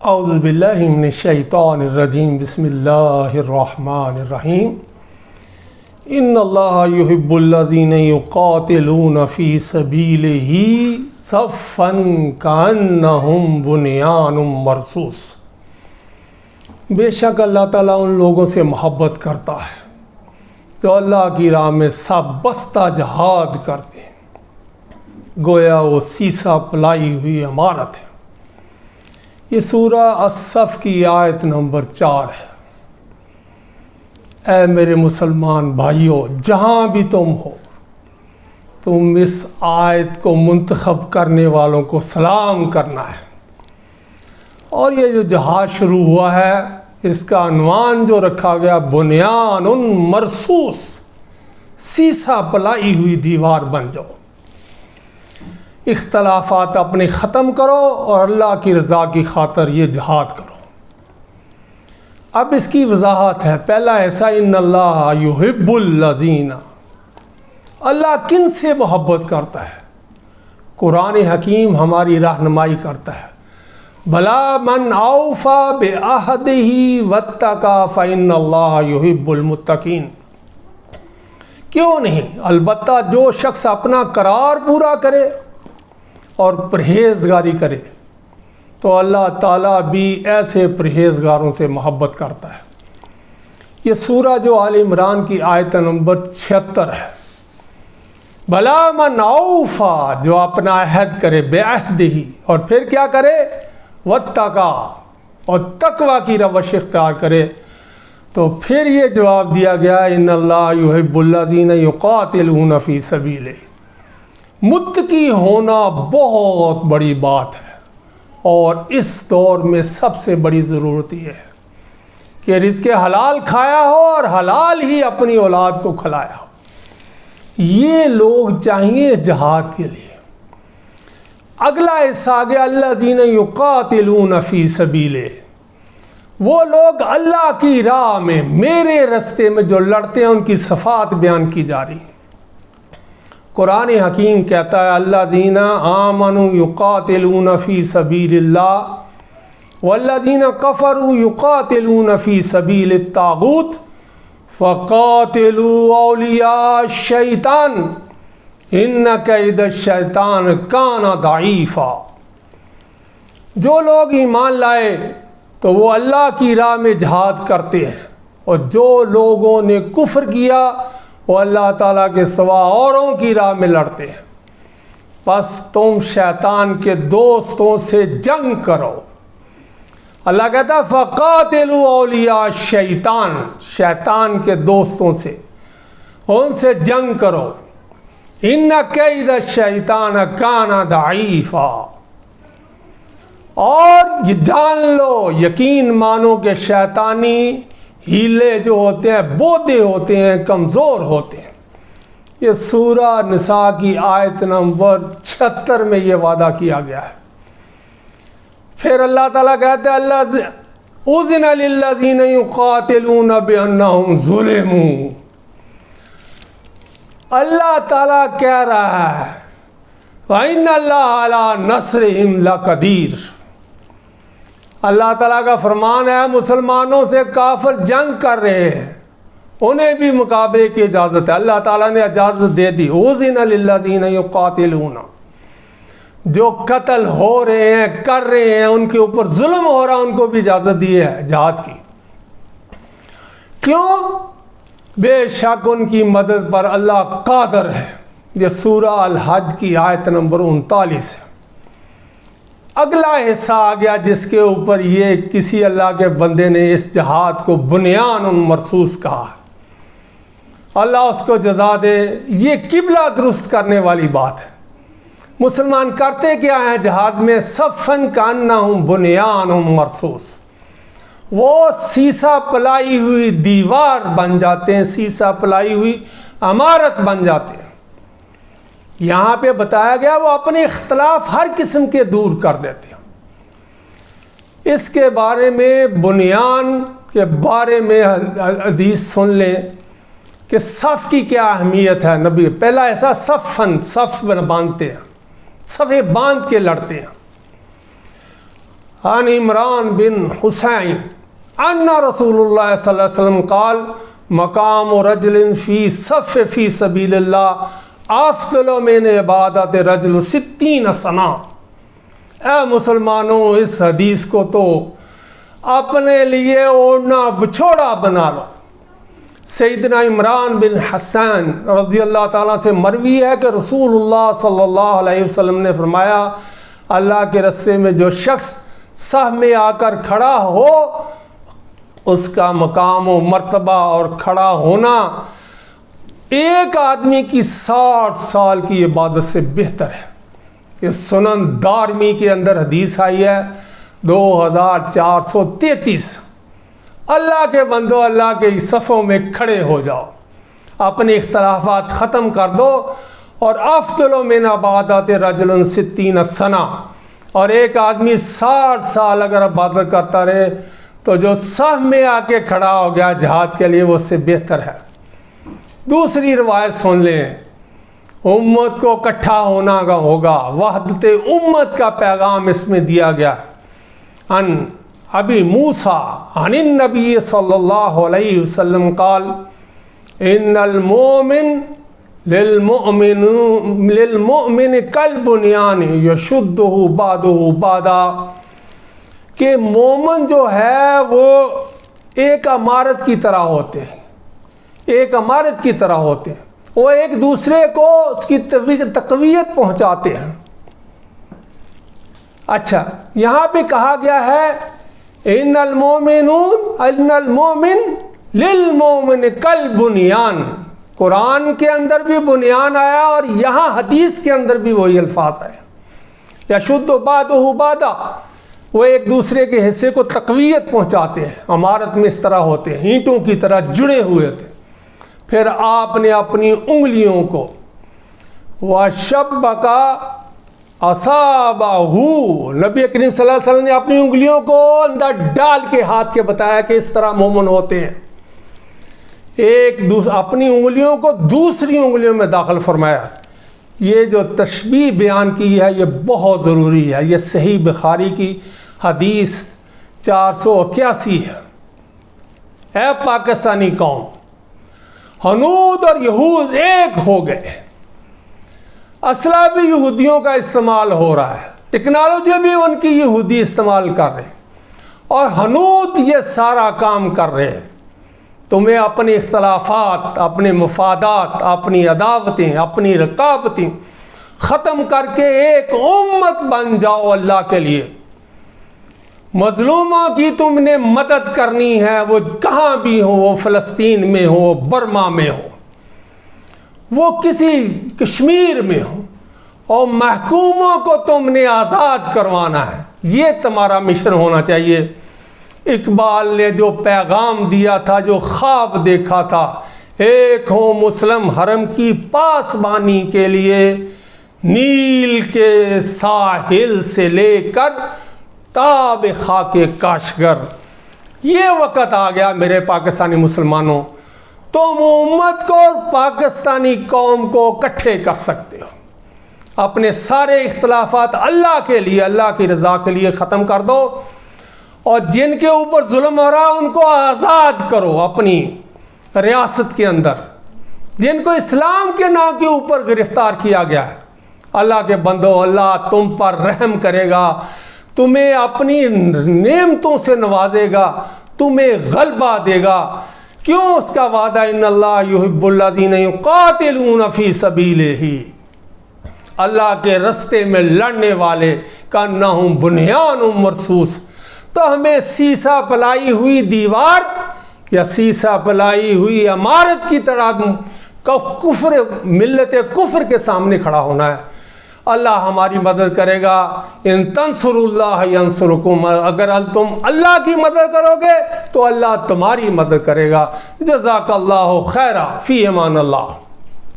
اعوذ باللہ من الشیطان الرجیم بسم اللہ الرحمن الرحیم ان اللہ یحب الذین یقاتلون فی سبیلہ صفا کانہم بنیان مرصوص۔ بے شک اللہ تعالیٰ ان لوگوں سے محبت کرتا ہے جو اللہ کی راہ میں سب بستہ جہاد کرتے ہیں، گویا وہ سیسا پلائی ہوئی عمارت ہے۔ یہ سورہ الصف کی آیت نمبر 4 ہے۔ اے میرے مسلمان بھائیوں، جہاں بھی تم ہو، تم اس آیت کو منتخب کرنے والوں کو سلام کرنا ہے۔ اور یہ جو جہاد شروع ہوا ہے، اس کا عنوان جو رکھا گیا بنیان مرصوص، سیسا پلائی ہوئی دیوار بن جاؤ، اختلافات اپنے ختم کرو اور اللہ کی رضا کی خاطر یہ جہاد کرو۔ اب اس کی وضاحت ہے۔ پہلا ایسا ان اللہ یحب الذین، اللہ کن سے محبت کرتا ہے؟ قرآن حکیم ہماری رہنمائی کرتا ہے۔ بلا من اوفی بعہدہ واتقی فإن اللہ یحب المتقین۔ کیوں نہیں؟ البتہ جو شخص اپنا قرار پورا کرے اور پرہیزگاری کرے تو اللہ تعالیٰ بھی ایسے پرہیزگاروں سے محبت کرتا ہے۔ یہ سورہ جو آل عمران کی آیت نمبر 76 ہے۔ بلا من اوفا، جو اپنا عہد کرے، بعہدہ، اور پھر کیا کرے؟ واتقی، اور تقوی کی روش اختیار کرے، تو پھر یہ جواب دیا گیا ان اللہ یحب الذین یقاتلون فی سبیلہ۔ متقی ہونا بہت بڑی بات ہے، اور اس دور میں سب سے بڑی ضرورت یہ ہے کہ رزق حلال کھایا ہو اور حلال ہی اپنی اولاد کو کھلایا ہو۔ یہ لوگ چاہیے جہاد کے لیے۔ اگلا حصہ آ گیا الذین یقاتلون فی سبیلہ، وہ لوگ اللہ کی راہ میں، میرے رستے میں جو لڑتے ہیں، ان کی صفات بیان کی جا رہی ہیں۔ قرآن حکیم کہتا ہے الذین آمنوا یقاتلون فی سبیل اللہ والذین کفروا یقاتلون فی سبیل الطاغوت فقاتلوا اولیاء الشیطان ان کید الشیطان کان ضعیفا۔ جو لوگ ایمان لائے تو وہ اللہ کی راہ میں جہاد کرتے ہیں، اور جو لوگوں نے کفر کیا وہ اللہ تعالیٰ کے سوا اوروں کی راہ میں لڑتے ہیں۔ بس تم شیطان کے دوستوں سے جنگ کرو۔ اللہ کہتا ہے فقاتلوا اولیاء الشیطان، شیطان کے دوستوں سے، ان سے جنگ کرو۔ ان کید الشیطان کان ضعیفا، اور یہ جان لو، یقین مانو کہ شیطانی ہیلے جو ہوتے ہیں بودے ہوتے ہیں، کمزور ہوتے ہیں۔ یہ سورہ نساء کی آیت نمبر 76 میں یہ وعدہ کیا گیا ہے۔ پھر اللہ تعالیٰ کہتے ہیں اذن للذین یقاتلون بانہم ظلموا۔ اللہ تعالیٰ کہہ رہا ہے وَإِنَّ اللَّهَ عَلَىٰ نَصْرِهِمْ لَقَدِيرٌ۔ اللہ تعالیٰ کا فرمان ہے مسلمانوں سے کافر جنگ کر رہے ہیں، انہیں بھی مقابلے کی اجازت ہے۔ اللہ تعالیٰ نے اجازت دے دی۔ اذن للذین یقاتلون، جو قتل ہو رہے ہیں، کر رہے ہیں، ان کے اوپر ظلم ہو رہا، ان کو بھی اجازت دی ہے جہاد کی۔ کیوں؟ بے شک ان کی مدد پر اللہ قادر ہے۔ یہ سورہ الحج کی آیت نمبر 39 ہے۔ اگلا حصہ آ گیا جس کے اوپر یہ کسی اللہ کے بندے نے اس جہاد کو بنیان مرصوص کہا ہے۔ اللہ اس کو جزا دے۔ یہ قبلہ درست کرنے والی بات ہے۔ مسلمان کرتے کیا ہیں جہاد میں؟ صفاً کانہم بنیان مرصوص، وہ سیسا پلائی ہوئی دیوار بن جاتے ہیں، سیسا پلائی ہوئی عمارت بن جاتے ہیں۔ یہاں پہ بتایا گیا وہ اپنے اختلاف ہر قسم کے دور کر دیتے ہیں۔ اس کے بارے میں، بنیان کے بارے میں حدیث سن لیں کہ صف کی کیا اہمیت ہے۔ نبی پہلا ایسا صف باندھتے ہیں، صفے باندھ کے لڑتے ہیں۔ عن عمران بن حسین ان رسول اللہ صلی اللہ علیہ وسلم قال مقام رجل فی صف فی سبیل اللہ افضل من عبادت رجل 60 سنہ۔ اے مسلمانوں، اس حدیث کو تو اپنے لیے اوڑھنا بچھوڑا بنا لو۔ سیدنا عمران بن حسین رضی اللہ تعالیٰ سے مروی ہے کہ رسول اللہ صلی اللہ علیہ وسلم نے فرمایا، اللہ کے راستے میں جو شخص صف میں آ کر کھڑا ہو، اس کا مقام و مرتبہ اور کھڑا ہونا ایک آدمی کی 60 سال کی عبادت سے بہتر ہے۔ یہ سنن دارمی کے اندر حدیث آئی ہے 2433۔ اللہ کے بندو، اللہ کے صفوں میں کھڑے ہو جاؤ، اپنے اختلافات ختم کر دو، اور افضل من عبادت رجل 60 سنہ، اور ایک آدمی 60 سال اگر عبادت کرتا رہے تو جو صف میں آ کے کھڑا ہو گیا جہاد کے لیے، وہ اس سے بہتر ہے۔ دوسری روایت سن لیں، امت کو اکٹھا ہونا ہوگا، وحدت امت کا پیغام اس میں دیا گیا ہے۔ ان ابی موسیٰ عن النبی صلی اللہ علیہ وسلم قال ان المؤمن للمؤمن کالبنیان یشدہ بعضہ بعضا، کہ مومن جو ہے وہ ایک عمارت کی طرح ہوتے ہیں، ایک عمارت کی طرح ہوتے ہیں، وہ ایک دوسرے کو اس کی تقویت پہنچاتے ہیں۔ اچھا، یہاں پہ کہا گیا ہے ان المؤمن للمؤمن کالبنیان، قرآن کے اندر بھی بنیان آیا اور یہاں حدیث کے اندر بھی وہی الفاظ آئے، یشد بعضہ بعضا، وہ ایک دوسرے کے حصے کو تقویت پہنچاتے ہیں، عمارت میں اس طرح ہوتے ہیں، اینٹوں کی طرح جڑے ہوئے تھے۔ پھر آپ نے اپنی انگلیوں کو وَشَبَّكَ أَصَابَعَهُ، نبی کریم صلی اللہ علیہ وسلم نے اپنی انگلیوں کو اندر ڈال کے ہاتھ کے بتایا کہ اس طرح مومن ہوتے ہیں۔ اپنی انگلیوں کو دوسری انگلیوں میں داخل فرمایا۔ یہ جو تشبیہ بیان کی ہے یہ بہت ضروری ہے، یہ صحیح بخاری کی حدیث 481 ہے۔ اے پاکستانی قوم، ہنود اور یہود ایک ہو گئے، اسلحہ بھی یہودیوں کا استعمال ہو رہا ہے، ٹیکنالوجی بھی ان کی یہودی استعمال کر رہے ہیں، اور ہنود یہ سارا کام کر رہے ہیں۔ تمہیں اپنے اختلافات، اپنے مفادات، اپنی عداوتیں، اپنی رقابتیں ختم کر کے ایک امت بن جاؤ اللہ کے لیے۔ مظلوموں کی تم نے مدد کرنی ہے، وہ کہاں بھی ہو، وہ فلسطین میں ہو، برما میں ہو، وہ کسی کشمیر میں ہو، اور محکوموں کو تم نے آزاد کروانا ہے۔ یہ تمہارا مشن ہونا چاہیے۔ اقبال نے جو پیغام دیا تھا، جو خواب دیکھا تھا، ایک ہو مسلم حرم کی پاسبانی کے لیے، نیل کے ساحل سے لے کر تاب خاک کاشغر۔ یہ وقت آ گیا میرے پاکستانی مسلمانوں، تم امت کو اور پاکستانی قوم کو اکٹھے کر سکتے ہو۔ اپنے سارے اختلافات اللہ کے لیے، اللہ کی رضا کے لیے ختم کر دو، اور جن کے اوپر ظلم ہو رہا ان کو آزاد کرو اپنی ریاست کے اندر، جن کو اسلام کے نام کے اوپر گرفتار کیا گیا ہے۔ اللہ کے بندو، اللہ تم پر رحم کرے گا، تمہیں اپنی نعمتوں سے نوازے گا، تمہیں غلبہ دے گا۔ کیوں؟ اس کا وعدہ ان اللہ یحب الذین یقاتلون فی سبیلہ، اللہ کے رستے میں لڑنے والے کانہم بنیان مرصوص۔ تو ہمیں سیسا پلائی ہوئی دیوار یا سیسا پلائی ہوئی عمارت کی طرح کفر، ملت کفر کے سامنے کھڑا ہونا ہے۔ اللہ ہماری مدد کرے گا۔ ان تنصروا اللہ ینصرکم، اگر تم اللہ کی مدد کرو گے تو اللہ تمہاری مدد کرے گا۔ جزاک اللہ خیرا، فی امان اللہ۔